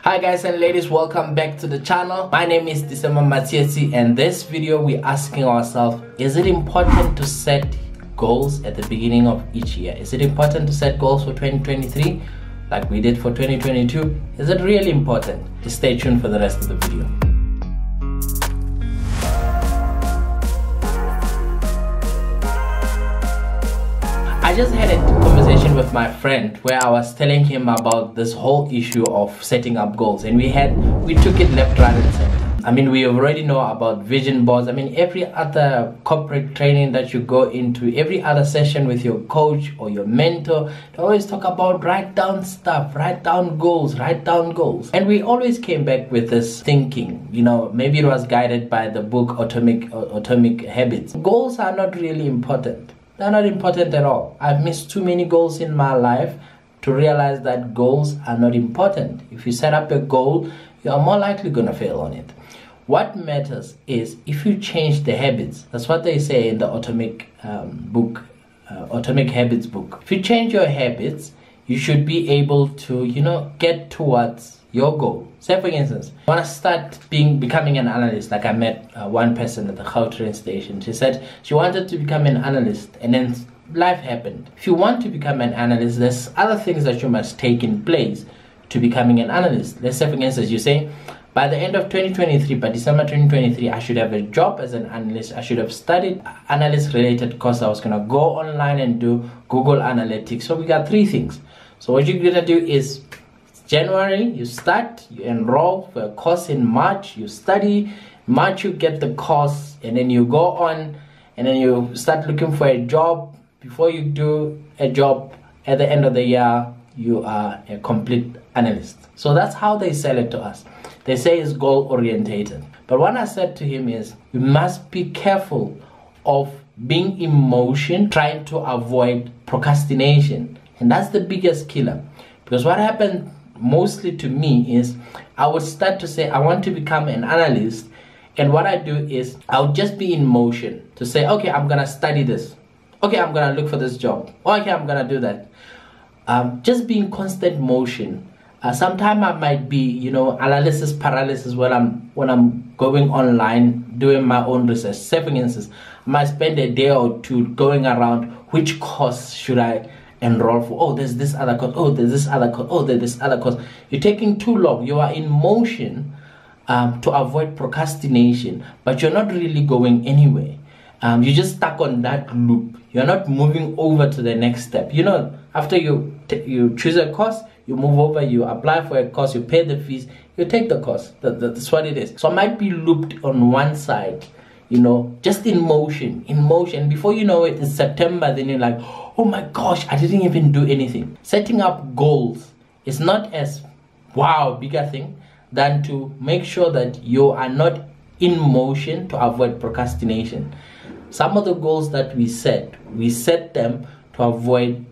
Hi guys and ladies, welcome back to the channel. My name is Lisema Matsietsi, and this video we're asking ourselves, is it important to set goals at the beginning of each year? Is it important to set goals for 2023 like we did for 2022? Is it really important? Just stay tuned for the rest of the video. I just had a conversation with my friend where I was telling him about this whole issue of setting up goals, and we took it left, right and center. I mean, we already know about vision boards. I mean, every other corporate training that you go into, every other session with your coach or your mentor, they always talk about write down stuff, write down goals, write down goals. And we always came back with this thinking, you know, maybe it was guided by the book Atomic Habits. Goals are not really important. They're not important at all. I've missed too many goals in my life to realize that goals are not important. If you set up a goal, you are more likely going to fail on it. What matters is if you change the habits. That's what they say in the Atomic Habits book. If you change your habits, you should be able to, get towards your goal. Say for instance, I want to start becoming an analyst. Like I met one person at the Gautrain station. She said she wanted to become an analyst, and then life happened. If you want to become an analyst, there's other things that you must take in place to becoming an analyst. Let's say for instance, you say, by the end of 2023, by December 2023, I should have a job as an analyst. I should have studied analyst-related course. I was going to go online and do Google Analytics. So we got three things. So what you're going to do is January, you start, you enroll for a course in March, you study, March you get the course, and then you go on, and then you start looking for a job. Before you do a job, at the end of the year, you are a complete analyst. So that's how they sell it to us. They say it's goal orientated. But what I said to him is, you must be careful of being in motion, trying to avoid procrastination. And that's the biggest killer. Because what happened mostly to me is I would start to say I want to become an analyst, and what I do is I would just be in motion to say, okay, I'm gonna study this, okay, I'm gonna look for this job, okay, I'm gonna do that. Just be in constant motion. Sometimes I might be, analysis paralysis when I'm going online doing my own research. Say for instance, I might spend a day or two going around, which course should I enroll for? Oh, there's this other course. Oh, there's this other course. Oh, there's this other course. You're taking too long. You are in motion to avoid procrastination, but you're not really going anywhere. You're just stuck on that loop. You're not moving over to the next step. After you choose a course, you move over, you apply for a course, you pay the fees, you take the course. That's what it is. So I might be looped on one side, just in motion. Before you know it, it's September, then you're like, oh my gosh, I didn't even do anything. Setting up goals is not as bigger thing than to make sure that you are not in motion to avoid procrastination. Some of the goals that we set them to avoid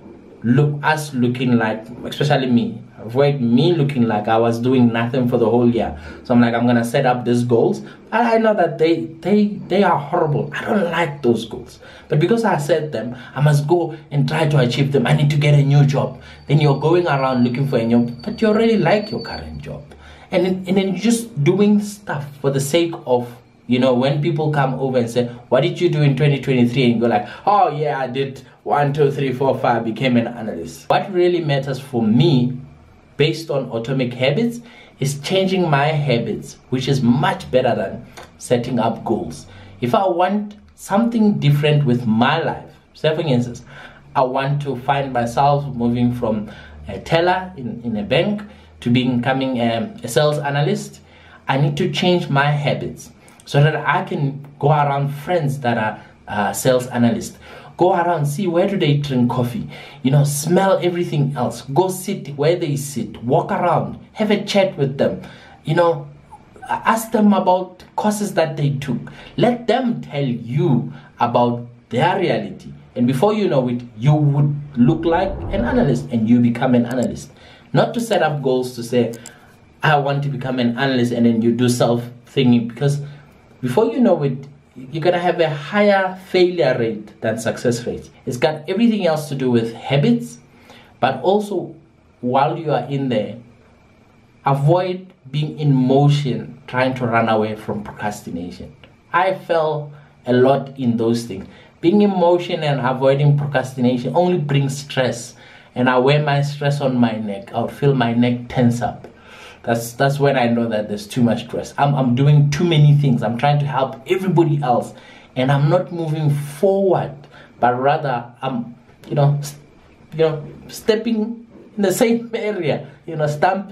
us looking like, especially me, avoid me looking like I was doing nothing for the whole year. So I'm like, I'm gonna set up these goals. I know that they are horrible. I don't like those goals. But because I set them, I must go and try to achieve them. I need to get a new job. Then you're going around looking for a new, but you already like your current job. And then you're just doing stuff for the sake of, when people come over and say, what did you do in 2023? And you go like, oh yeah, I did 1, 2, 3, 4, 5, became an analyst. What really matters for me, based on Atomic Habits, is changing my habits, which is much better than setting up goals. If I want something different with my life, say for instance, I want to find myself moving from a teller in a bank to becoming a sales analyst, I need to change my habits so that I can go around friends that are sales analysts. Go around, see where do they drink coffee, smell everything else, go sit where they sit, walk around, have a chat with them, ask them about courses that they took. Let them tell you about their reality, and before you know it, you would look like an analyst and you become an analyst. Not to set up goals to say, I want to become an analyst, and then you do self-thinking, because before you know it, you're going to have a higher failure rate than success rate. It's got everything else to do with habits, but also while you are in there, avoid being in motion trying to run away from procrastination. I fell a lot in those things. Being in motion and avoiding procrastination only brings stress, and I wear my stress on my neck. I would feel my neck tense up. That's when I know that there's too much stress. I'm doing too many things. I'm trying to help everybody else, and I'm not moving forward, but rather I'm stepping in the same area,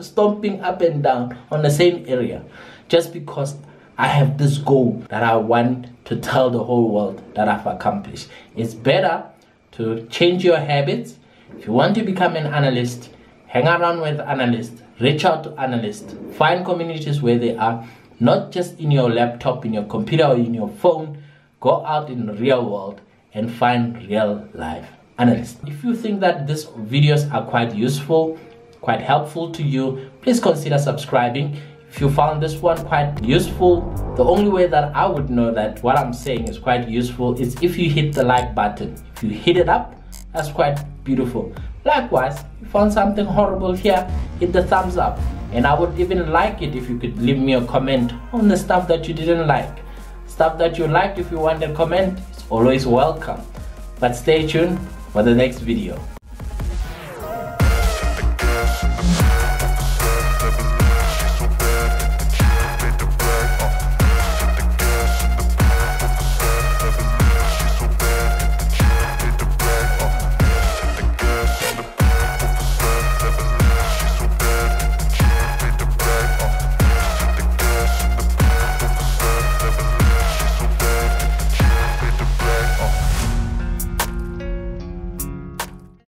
stomping up and down on the same area, just because I have this goal that I want to tell the whole world that I've accomplished. It's better to change your habits. If you want to become an analyst, hang around with analysts, reach out to analysts, find communities where they are, not just in your laptop, in your computer, or in your phone. Go out in the real world and find real life analysts. If you think that these videos are quite useful, quite helpful to you, please consider subscribing. If you found this one quite useful, the only way that I would know that what I'm saying is quite useful is if you hit the like button. If you hit it up, that's quite beautiful. Likewise, if you found something horrible here, hit the thumbs up. And I would even like it if you could leave me a comment on the stuff that you didn't like. Stuff that you liked, if you want a comment, it's always welcome. But stay tuned for the next video.